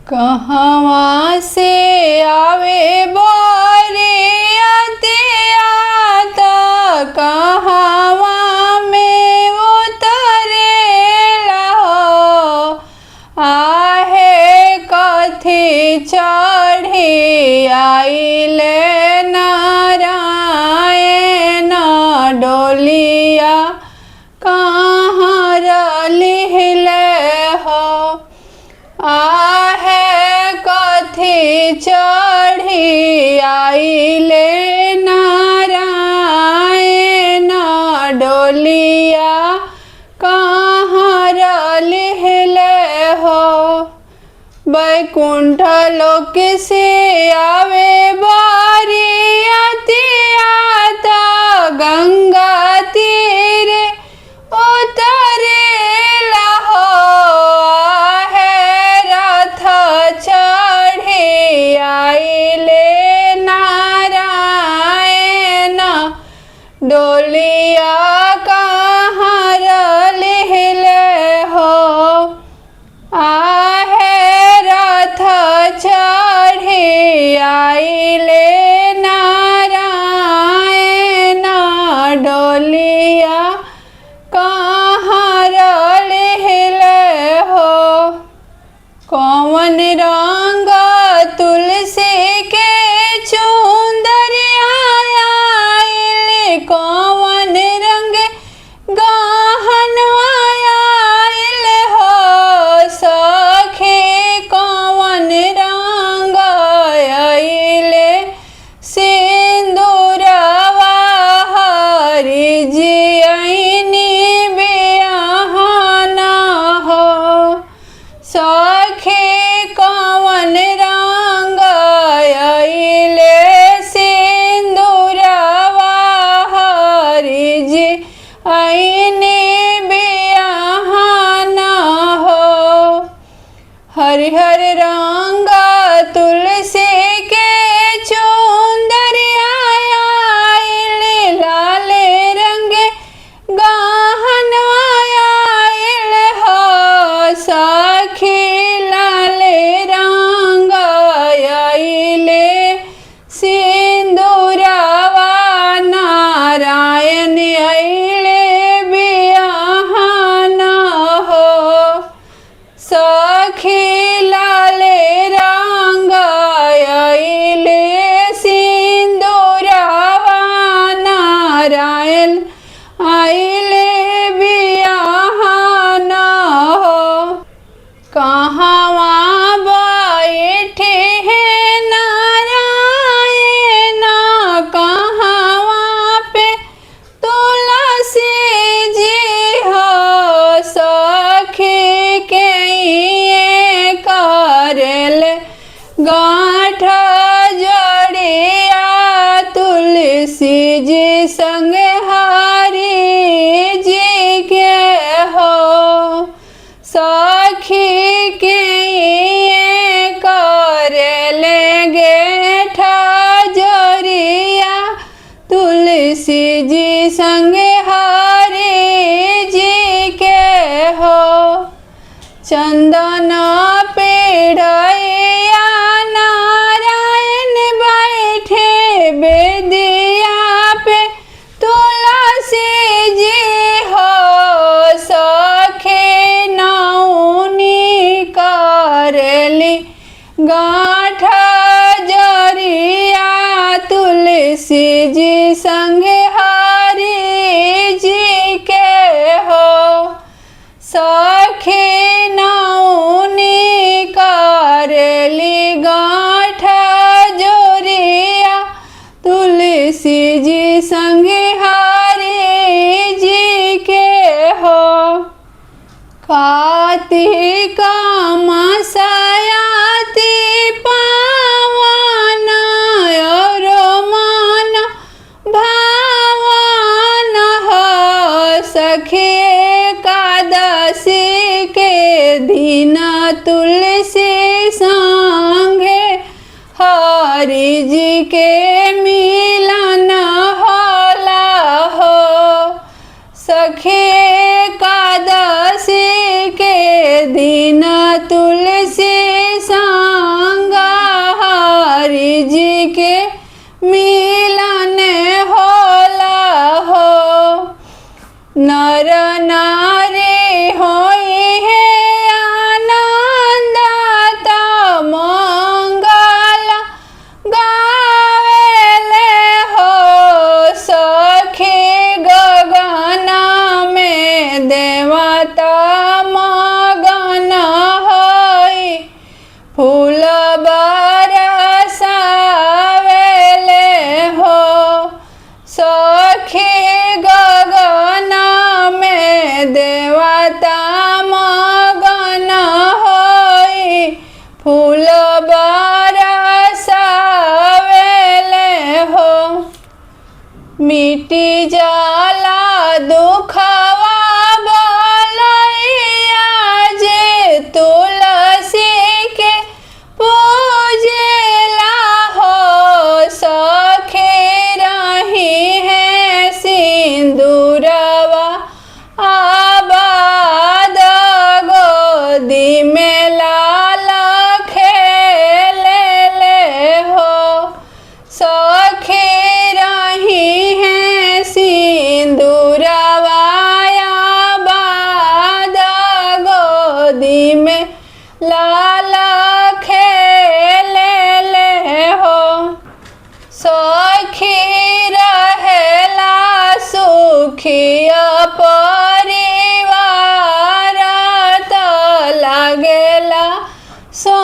कहवा से आवे बरियतिया त कहवा में उतरेला हो। आहे कथी चढ़ी आइले नारायण डोलिया कहाँ रलिहिले हो। आहे कथी चढ़ी आइले नारायण डोलिया कहाँ रलिहिले हो। बैकुंठ लोक से आवे बरियतिया त गंगा तीरे उतरेला हो। आहे रथ चढ़ी आइले नारायण डोलिया कहाँ रलिहिले हो। आहे रथ चढ़ी आइले नारायण डोलिया कहाँ रलिहिले हो। कौन रंग तुलसी के चुंदरिया आइले। कौन रंग गहन आइले हो। सखी कौन रंग आइले सिंदूरवा हरि जी आईनी बियाहन हो। सखी कौन रंग आइले सिंदूरवा हरि जी आईनी बियाहन हो। हरिहर रंग तुलसी के चुंदरिया आइले। लाल रंग गहन आइले हो। सखी लाल रंग आइले सिंदूरवा नारायण आइले बियाहन हो। सखी लाल रंग आइले सिंदूरवा नारायण आइले बियाहन हो। कहवा बैठे हैं नारायण कहवा पे तुलसी जी हो। सखी के ये करल गाँठ जोड़िया तुलसी जी संग हरि जी के हो। सखी के ये करल गेठ जोड़िया तुलसी जी संग हरि जी के हो। चंदन पेड़ैया नारायण बैठे बेदिया पे तुलसी जी हो। सखी नौनी करली गाँठ जोड़िया तुलसी जी संग हरि जी के हो। सखी नौनी करली गाँठ जोड़िया तुलसी जी संग हरि जी के हो। कार्तिक मासयाति पावन और मन भावन हो। सखी एकादशी के दिन तुलसी संगे हरि जी के मिलन होला हो। सखी एकादशी के दिन तुलसी सा लाल खेले ले हो सखी रही हैं सिंदूरवाया बाद गोदी में लाल खेले ले हो सखी रहेला सुखी परिवार त लागेला सो